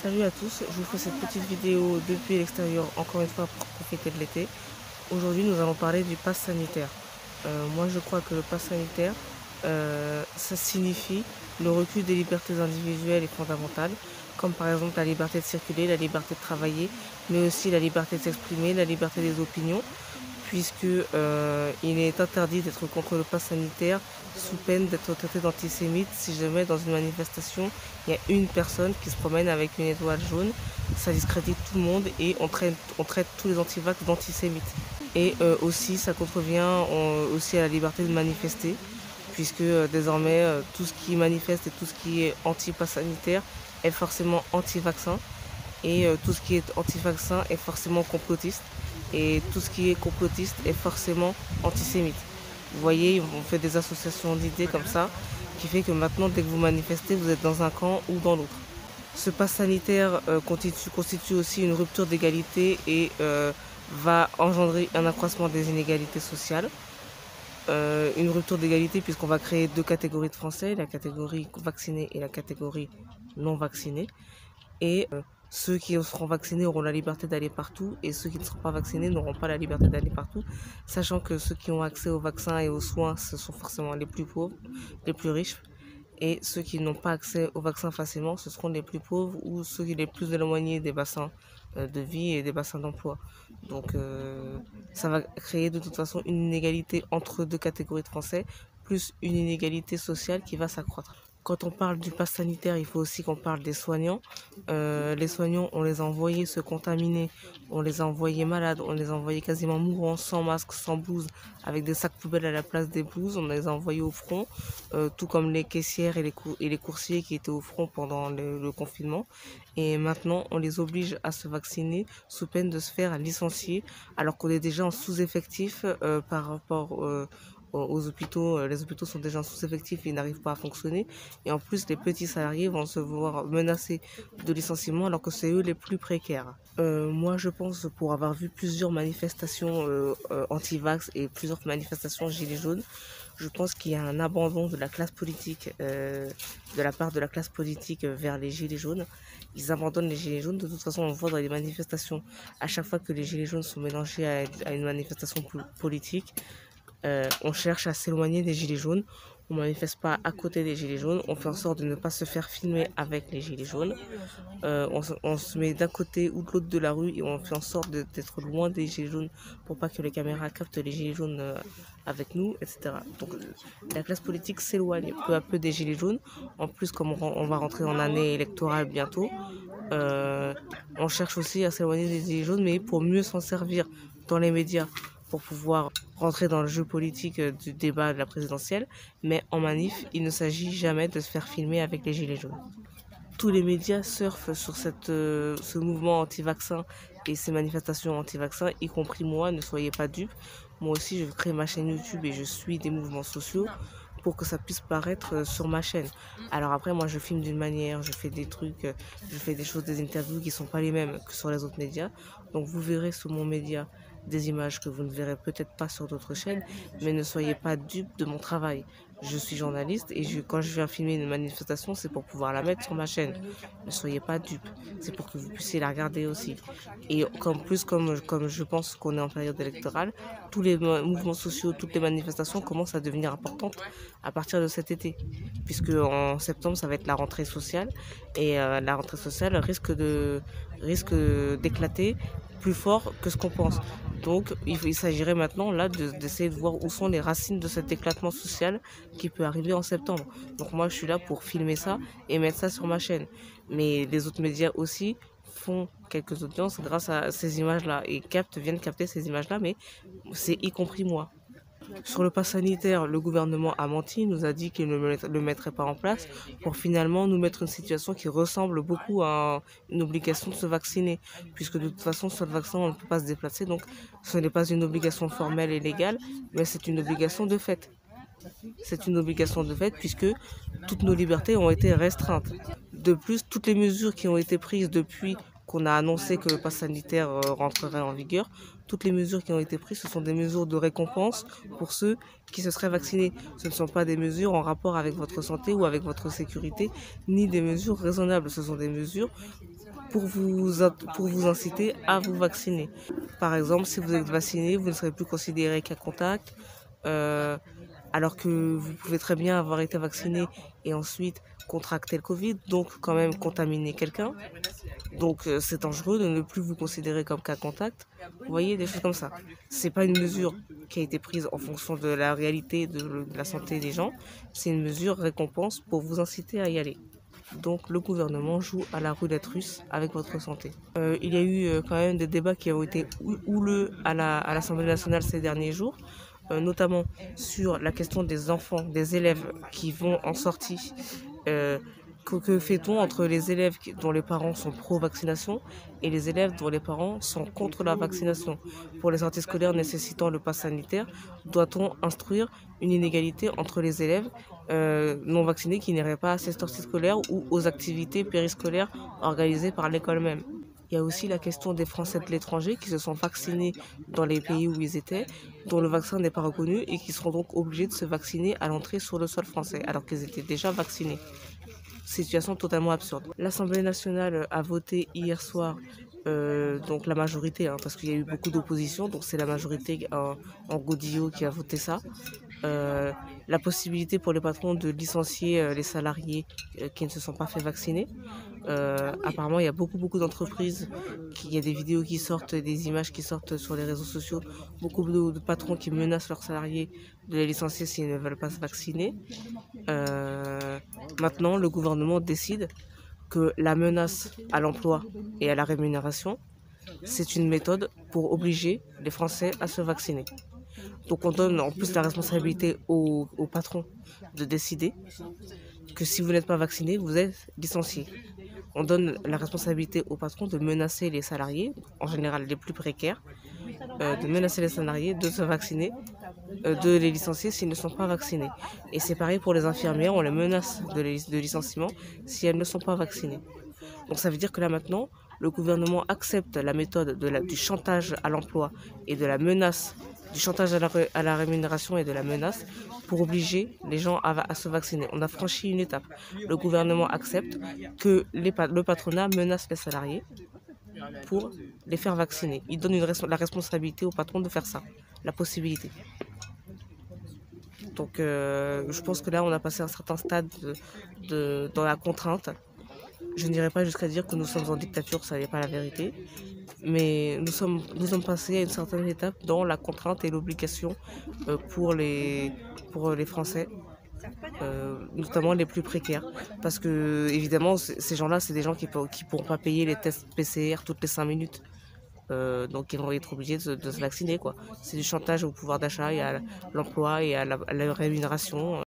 Salut à tous, je vous fais cette petite vidéo depuis l'extérieur, encore une fois pour profiter de l'été. Aujourd'hui nous allons parler du pass sanitaire. Moi je crois que le pass sanitaire, ça signifie le recul des libertés individuelles et fondamentales, comme par exemple la liberté de circuler, la liberté de travailler, mais aussi la liberté de s'exprimer, la liberté des opinions, puisque il est interdit d'être contre le pass sanitaire sous peine d'être traité d'antisémite si jamais dans une manifestation il y a une personne qui se promène avec une étoile jaune. Ça discrédite tout le monde et on traite tous les antivax d'antisémites. Et aussi ça contrevient aussi à la liberté de manifester, puisque désormais tout ce qui manifeste et tout ce qui est anti-pass sanitaire est forcément anti-vaccin, et tout ce qui est anti-vaccin est forcément complotiste, et tout ce qui est complotiste est forcément antisémite. Vous voyez, on fait des associations d'idées comme ça, qui fait que maintenant, dès que vous manifestez, vous êtes dans un camp ou dans l'autre. Ce pass sanitaire constitue aussi une rupture d'égalité et va engendrer un accroissement des inégalités sociales. Une rupture d'égalité puisqu'on va créer deux catégories de Français, la catégorie vaccinée et la catégorie non vaccinée. Et ceux qui seront vaccinés auront la liberté d'aller partout, et ceux qui ne seront pas vaccinés n'auront pas la liberté d'aller partout, sachant que ceux qui ont accès aux vaccins et aux soins, ce sont forcément les plus pauvres, les plus riches, et ceux qui n'ont pas accès aux vaccins facilement, ce seront les plus pauvres ou ceux qui sont les plus éloignés des bassins de vie et des bassins d'emploi. Donc ça va créer de toute façon une inégalité entre deux catégories de Français, plus une inégalité sociale qui va s'accroître. Quand on parle du pass sanitaire, il faut aussi qu'on parle des soignants. Les soignants, on les a envoyés se contaminer, on les a envoyés malades, on les a envoyés quasiment mourants, sans masque, sans blouse, avec des sacs poubelles à la place des blouses. On les a envoyés au front, tout comme les caissières et les coursiers qui étaient au front pendant le confinement. Et maintenant, on les oblige à se vacciner sous peine de se faire licencier, alors qu'on est déjà en sous-effectif par rapport aux hôpitaux. Les hôpitaux sont déjà en sous-effectif et ils n'arrivent pas à fonctionner. Et en plus, les petits salariés vont se voir menacés de licenciement alors que c'est eux les plus précaires. Moi, je pense, pour avoir vu plusieurs manifestations anti-vax et plusieurs manifestations gilets jaunes, je pense qu'il y a un abandon de la classe politique, de la part de la classe politique vers les gilets jaunes. Ils abandonnent les gilets jaunes. De toute façon, on voit dans les manifestations, à chaque fois que les gilets jaunes sont mélangés à une manifestation politique, on cherche à s'éloigner des gilets jaunes. On ne manifeste pas à côté des gilets jaunes. On fait en sorte de ne pas se faire filmer avec les gilets jaunes. On se met d'un côté ou de l'autre de la rue et on fait en sorte d'être loin des gilets jaunes pour pas que les caméras captent les gilets jaunes avec nous, etc. Donc la classe politique s'éloigne peu à peu des gilets jaunes. En plus, comme on va rentrer en année électorale bientôt, on cherche aussi à s'éloigner des gilets jaunes, mais pour mieux s'en servir dans les médias, pour pouvoir rentrer dans le jeu politique du débat de la présidentielle. Mais en manif, il ne s'agit jamais de se faire filmer avec les gilets jaunes. Tous les médias surfent sur ce mouvement anti-vaccin et ces manifestations anti-vaccin, y compris moi. Ne soyez pas dupes. Moi aussi, je crée ma chaîne YouTube et je suis des mouvements sociaux pour que ça puisse paraître sur ma chaîne. Alors après, moi, je filme d'une manière, je fais des trucs, je fais des choses, des interviews qui ne sont pas les mêmes que sur les autres médias. Donc vous verrez sur mon média des images que vous ne verrez peut-être pas sur d'autres chaînes, mais ne soyez pas dupes de mon travail. Je suis journaliste et quand je viens filmer une manifestation, c'est pour pouvoir la mettre sur ma chaîne. Ne soyez pas dupes, c'est pour que vous puissiez la regarder aussi. Et comme je pense qu'on est en période électorale, tous les mouvements sociaux, toutes les manifestations commencent à devenir importantes à partir de cet été. Puisque en septembre, ça va être la rentrée sociale, et la rentrée sociale risque d'éclater plus fort que ce qu'on pense. Donc il s'agirait maintenant là d'essayer de voir où sont les racines de cet éclatement social qui peut arriver en septembre. Donc moi je suis là pour filmer ça et mettre ça sur ma chaîne. Mais les autres médias aussi font quelques audiences grâce à ces images-là et viennent capter ces images-là, mais c'est y compris moi. Sur le pass sanitaire, le gouvernement a menti, il nous a dit qu'il ne le mettrait pas en place pour finalement nous mettre une situation qui ressemble beaucoup à une obligation de se vacciner, puisque de toute façon, sur le vaccin, on ne peut pas se déplacer, donc ce n'est pas une obligation formelle et légale, mais c'est une obligation de fait. C'est une obligation de fait puisque toutes nos libertés ont été restreintes. De plus, toutes les mesures qui ont été prises depuis qu'on a annoncé que le pass sanitaire rentrerait en vigueur, toutes les mesures qui ont été prises, ce sont des mesures de récompense pour ceux qui se seraient vaccinés. Ce ne sont pas des mesures en rapport avec votre santé ou avec votre sécurité, ni des mesures raisonnables. Ce sont des mesures pour vous inciter à vous vacciner. Par exemple, si vous êtes vacciné, vous ne serez plus considéré cas contact, euh, alors que vous pouvez très bien avoir été vacciné et ensuite contracter le Covid, donc quand même contaminer quelqu'un. Donc c'est dangereux de ne plus vous considérer comme cas contact. Vous voyez, des choses comme ça. C'est pas une mesure qui a été prise en fonction de la réalité de la santé des gens. C'est une mesure récompense pour vous inciter à y aller. Donc le gouvernement joue à la roulette russe avec votre santé. Il y a eu quand même des débats qui ont été houleux à l'Assemblée nationale ces derniers jours, notamment sur la question des enfants, des élèves qui vont en sortie. Que fait-on entre les élèves dont les parents sont pro-vaccination et les élèves dont les parents sont contre la vaccination? Pour les sorties scolaires nécessitant le pass sanitaire, doit-on instruire une inégalité entre les élèves non vaccinés qui n'iraient pas à ces sorties scolaires ou aux activités périscolaires organisées par l'école même? Il y a aussi la question des Français de l'étranger qui se sont vaccinés dans les pays où ils étaient, dont le vaccin n'est pas reconnu et qui seront donc obligés de se vacciner à l'entrée sur le sol français alors qu'ils étaient déjà vaccinés. Situation totalement absurde. L'Assemblée nationale a voté hier soir, donc la majorité, hein, parce qu'il y a eu beaucoup d'opposition, donc c'est la majorité en Godillot qui a voté ça. La possibilité pour les patrons de licencier les salariés qui ne se sont pas fait vacciner. Apparemment, il y a beaucoup d'entreprises, il y a des vidéos qui sortent, des images qui sortent sur les réseaux sociaux, beaucoup de patrons qui menacent leurs salariés de les licencier s'ils ne veulent pas se vacciner. Maintenant, le gouvernement décide que la menace à l'emploi et à la rémunération, c'est une méthode pour obliger les Français à se vacciner. Donc on donne en plus la responsabilité au patron de décider que si vous n'êtes pas vacciné, vous êtes licencié. On donne la responsabilité au patron de menacer les salariés, en général les plus précaires, de menacer les salariés de se vacciner, de les licencier s'ils ne sont pas vaccinés. Et c'est pareil pour les infirmières, on les menace de licenciement si elles ne sont pas vaccinées. Donc ça veut dire que là maintenant, le gouvernement accepte la méthode du chantage à l'emploi et de la menace, du chantage à la rémunération et de la menace pour obliger les gens à se vacciner. On a franchi une étape. Le gouvernement accepte que le patronat menace les salariés pour les faire vacciner. Il donne la responsabilité au patron de faire ça, la possibilité. Donc je pense que là, on a passé un certain stade dans la contrainte. Je n'irai pas jusqu'à dire que nous sommes en dictature, ça n'est pas la vérité. Mais nous sommes passés à une certaine étape dans la contrainte et l'obligation pour les Français, notamment les plus précaires. Parce que, évidemment, ces gens-là, c'est des gens qui ne pourront pas payer les tests PCR toutes les 5 minutes. Donc ils vont être obligés de se vacciner, quoi. C'est du chantage au pouvoir d'achat et à l'emploi et à la rémunération.